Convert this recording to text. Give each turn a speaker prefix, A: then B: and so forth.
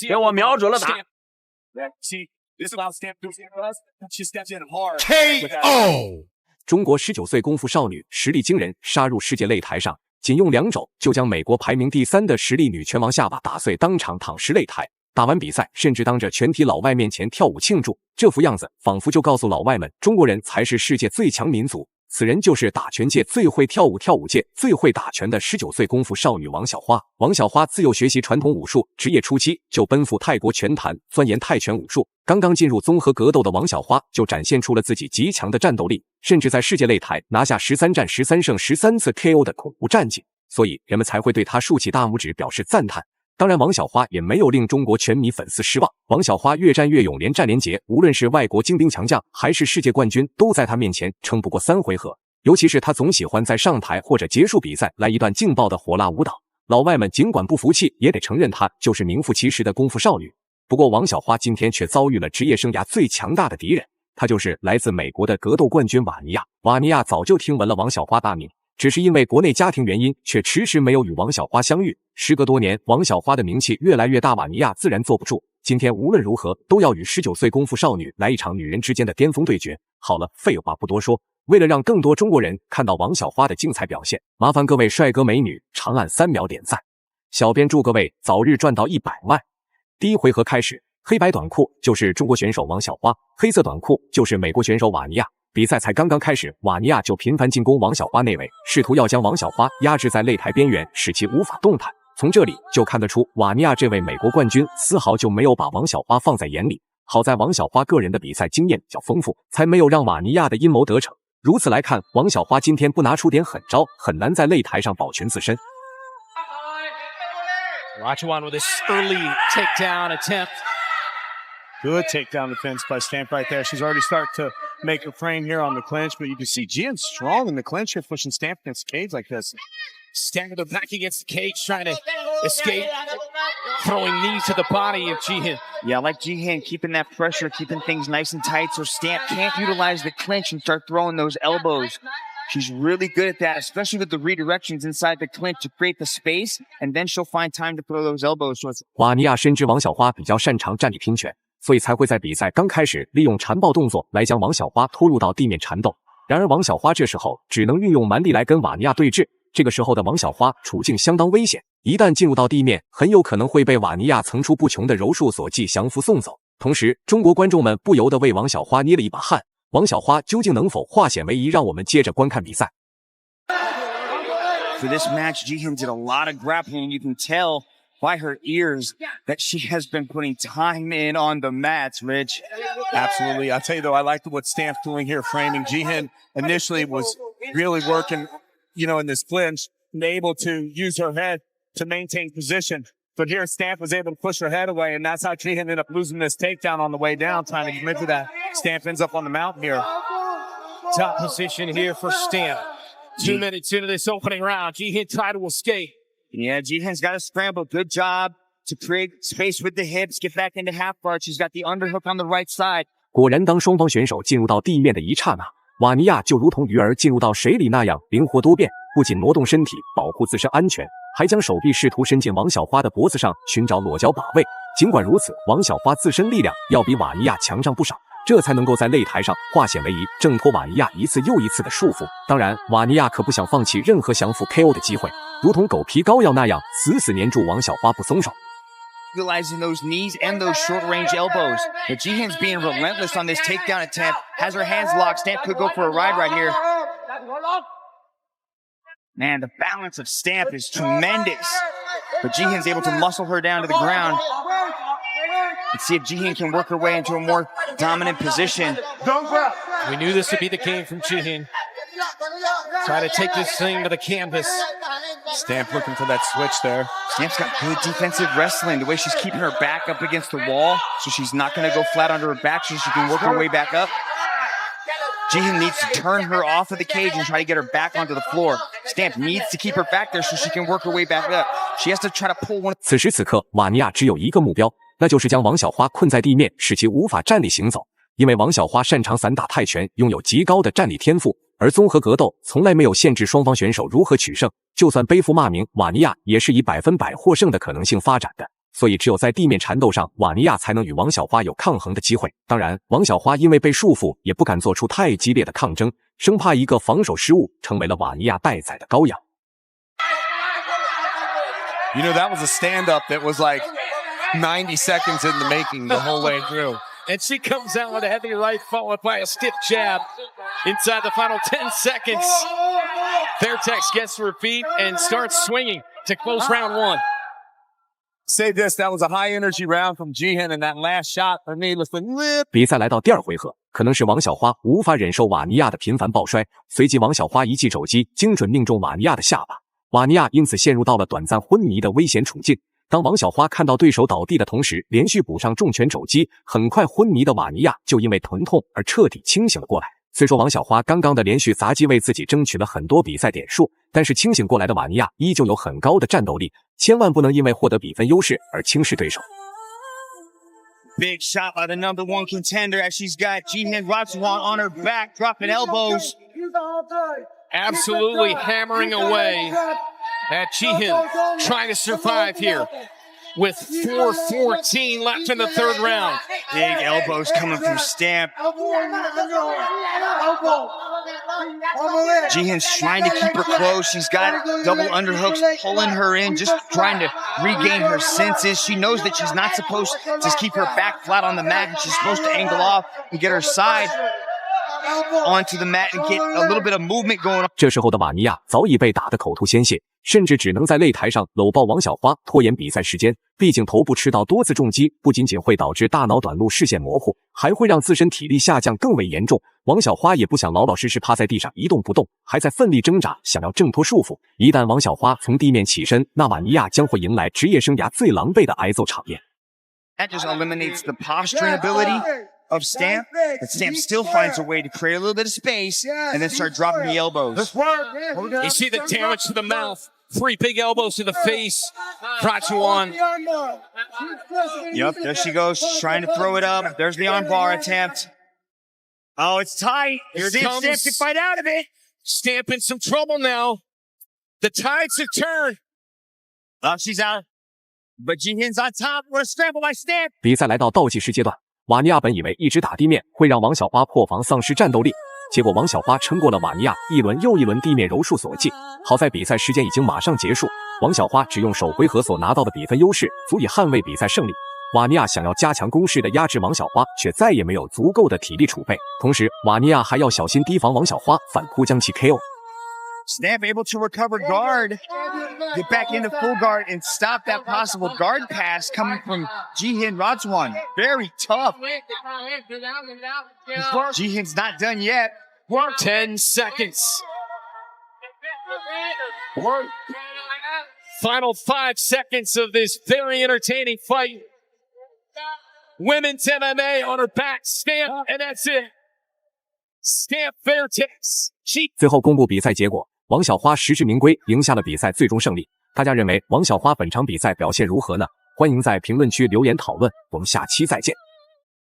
A: 给我瞄准了打。
B: KO。中国19岁功夫少女实力惊人，杀入世界擂台上，仅用2肘就将美国排名第3的实力女拳王下巴打碎，当场躺尸擂台。打完比赛，甚至当着全体老外面前跳舞庆祝，这副样子仿佛就告诉老外们，中国人才是世界最强民族。此人就是打拳界最会跳舞界最会打拳的19岁功夫少女王小花。王小花自幼学习传统武术，职业初期就奔赴泰国拳坛钻研泰拳武术。刚刚进入综合格斗的王小花就展现出了自己极强的战斗力，甚至在世界擂台拿下13战13胜13次 KO 的恐怖战绩，所以人们才会对她竖起大拇指表示赞叹。当然，王小花也没有令中国拳迷粉丝失望。王小花越战越勇，连战连捷，无论是外国精兵强将还是世界冠军，都在她面前撑不过3回合。尤其是她总喜欢在上台或者结束比赛来一段劲爆的火辣舞蹈，老外们尽管不服气，也得承认她就是名副其实的功夫少女。不过，王小花今天却遭遇了职业生涯最强大的敌人，她就是来自美国的格斗冠军瓦尼亚。瓦尼亚早就听闻了王小花大名，只是因为国内家庭原因，却迟迟没有与王小花相遇。时隔多年，王小花的名气越来越大，瓦尼亚自然坐不住。今天无论如何都要与19岁功夫少女来一场女人之间的巅峰对决。好了，废话不多说，为了让更多中国人看到王小花的精彩表现，麻烦各位帅哥美女长按3秒点赞。小编祝各位早日赚到100万。第一回合开始，黑白短裤就是中国选手王小花，黑色短裤就是美国选手瓦尼亚。比赛才刚刚开始，瓦尼亚就频繁进攻王小花内围，试图要将王小花压制在擂台边缘，使其无法动弹。从这里就看得出，瓦尼亚这位美国冠军丝毫就没有把王小花放在眼里。好在王小花个人的比赛经验较丰富，才没有让瓦尼亚的阴谋得逞。如此来看，王小花今天不拿出点狠招，很难在擂台上保全自身。
A: Rajuan with this early takedown attempt.
C: Good takedown defense by Stamp right there. She's already started to make her frame here on the clinch, but you can see Jian's strong in the clinch here, pushing Stamp against the cage like this.
A: Standing the back against the cage, trying to escape, throwing knees to the body of Jihin.
D: Yeah, I like Jihin keeping that pressure, keeping things nice and tight, so Stamp can't utilize the clinch and start throwing those elbows. She's really good at that, especially with the redirections inside the clinch to create the space, and then she'll find time to throw those elbows. So
B: 瓦尼亚深知王小花比较擅长站立拼拳，所以才会在比赛刚开始利用缠抱动作来将王小花拖入到地面缠斗。然而王小花这时候只能运用蛮力来跟瓦尼亚对峙，这个时候的王小花处境相当危险，一旦进入到地面，很有可能会被瓦尼亚层出不穷的柔术所技降服送走。同时，中国观众们不由得为王小花捏了一把汗。王小花究竟能否化险为夷？让我们接着观看比赛。
D: For this match, Jihin did a lot of grappling. You can tell by her ears that she has been putting time in on the mats, Rich.
C: Absolutely. I'll tell you, though, I like what Stamp's doing here, framing. Jihin initially was really working, in this clinch, and able to use her head to maintain position. But here, Stamp was able to push her head away, and that's how Jihin ended up losing this takedown on the way down, trying to commit to that. Stamp ends up on the mountain here.
A: Top position here for Stamp. 2 minutes into this opening round, Jihin tried to escape.
D: Yeah, Jihin's got to scramble. Good job to create space with the hips, get back into half guard. She's got the underhook on the right side.
B: 果然，当双方选手进入到地面的一刹那，瓦尼亚就如同鱼儿进入到水里那样灵活多变，不仅挪动身体保护自身安全，还将手臂试图伸进王小花的脖子上寻找裸脚把位。尽管如此，王小花自身力量要比瓦尼亚强上不少，这才能够在擂台上化险为夷，挣脱瓦尼亚一次又一次的束缚。当然，瓦尼亚可不想放弃任何降服 KO 的机会，如同狗皮膏药那样死死黏住王小花不松手。
D: Utilizing those knees and those short-range elbows. But Jihin's being relentless on this takedown attempt. Has her hands locked. Stamp could go for a ride right here. Man, the balance of Stamp is tremendous. But Jihin's able to muscle her down to the ground. Let's see if Jihin can work her way into a more dominant position.
A: We knew this would be the game from Jihin. Try to take this thing to the canvas.
C: Stamp looking for that switch there.
D: Stamp's got good defensive wrestling. The way she's keeping her back up against the wall, so she's not going to go flat under her back, so she can work her way back up. Jihin needs to turn her off of the cage and try to get her back onto the floor. Stamp needs to keep her back there so she can work her way back up. She has to try to pull one.
B: 此时此刻，瓦尼亚只有一个目标，那就是将王小花困在地面，使其无法站立行走。因为王小花擅长散打泰拳，拥有极高的站立天赋，而综合格斗从来没有限制双方选手如何取胜。就算背负骂名，瓦尼亚也是以100%获胜的可能性发展的。所以只有在地面缠斗上，瓦尼亚才能与王小花有抗衡的机会。当然，王小花因为被束缚，也不敢做出太激烈的抗争，生怕一个防守失误成为了瓦尼亚待宰的羔羊。
C: You know, that was a stand-up that was like 90 seconds in the making the whole way through.
A: And she comes out with a heavy right followed by a stiff jab inside the final 10 seconds. Fairtex gets to her feet and starts swinging to close round one.
C: Say this, that was a high-energy round from Jihin, and that last shot, needless to say,
B: 比赛来到第二回合，可能是王小花无法忍受瓦尼亚的频繁抱摔，随即王小花一记肘击精准命中瓦尼亚的下巴，瓦尼亚因此陷入到了短暂昏迷的危险处境。当王小花看到对手倒地的同时，连续补上重拳肘击，很快昏迷的瓦尼亚就因为疼痛而彻底清醒了过来。虽说王小花刚刚的连续砸击为自己争取了很多比赛点数，但是清醒过来的瓦尼亚依旧有很高的战斗力，千万不能因为获得比分优势而轻视对手。
D: Big shot by the number one contender as she's got Jihin Ratsuwan on her back, dropping elbows.
A: Absolutely hammering away at Jihin, trying to survive here with 4:14 left in the third round.
D: Big elbows coming from Stamp. Jihin's trying to keep her close. She's got double underhooks pulling her in, just trying to regain her senses. She knows that she's not supposed to just keep her back flat on the mat, and she's supposed to angle off and get her side onto the mat and get a little bit of movement going on.
B: 这时候的瓦尼亚早已被打得口吐鲜血，甚至只能在擂台上搂抱王小花，拖延比赛时间。毕竟头部吃到多次重击，不仅仅会导致大脑短路、视线模糊，还会让自身体力下降更为严重。王小花也不想老老实实趴在地上一动不动，还在奋力挣扎，想要挣脱束缚。一旦王小花从地面起身，那瓦尼亚将会迎来职业生涯最狼狈的挨揍场面。
D: That just eliminates the posturing ability of Stamp, but Stamp still finds a way to create a little bit of space and then start dropping the elbows.
A: You see the damage to the mouth. 3 big elbows to the face. Ratsuwan.
D: Yep, there she goes. She's trying to throw it up. There's the armbar attempt. Oh, it's tight.
A: Here
D: See if
A: comes
D: Stamp can fight out of it.
A: Stamp in some trouble now. The tides have turned.
D: Oh, she's out. But Jihin's on top. What a scramble by Stamp.
B: 比赛来到倒计时阶段，瓦尼亚本以为一直打地面会让王小花破防丧失战斗力，结果王小花撑过了瓦尼亚一轮又一轮地面柔术所技。好在比赛时间已经马上结束，王小花只用首回合所拿到的比分优势足以捍卫比赛胜利。瓦尼亚想要加强攻势的压制王小花，却再也没有足够的体力储备。同时，瓦尼亚还要小心提防王小花反扑将其 KO。Stamp
D: able to recover guard, get back into full guard, and stop that possible guard pass coming from Jihin Ratsuwan. Very tough. Jihin's not done yet.
A: 10 seconds. Final 5 seconds of this very entertaining fight. Women's MMA on her back, Stamp, and that's it. Stamp Fairtex.
B: 最后公布比赛结果，王小花实至名归，赢下了比赛最终胜利。大家认为王小花本场比赛表现如何呢？欢迎在评论区留言讨论，我们下期再见。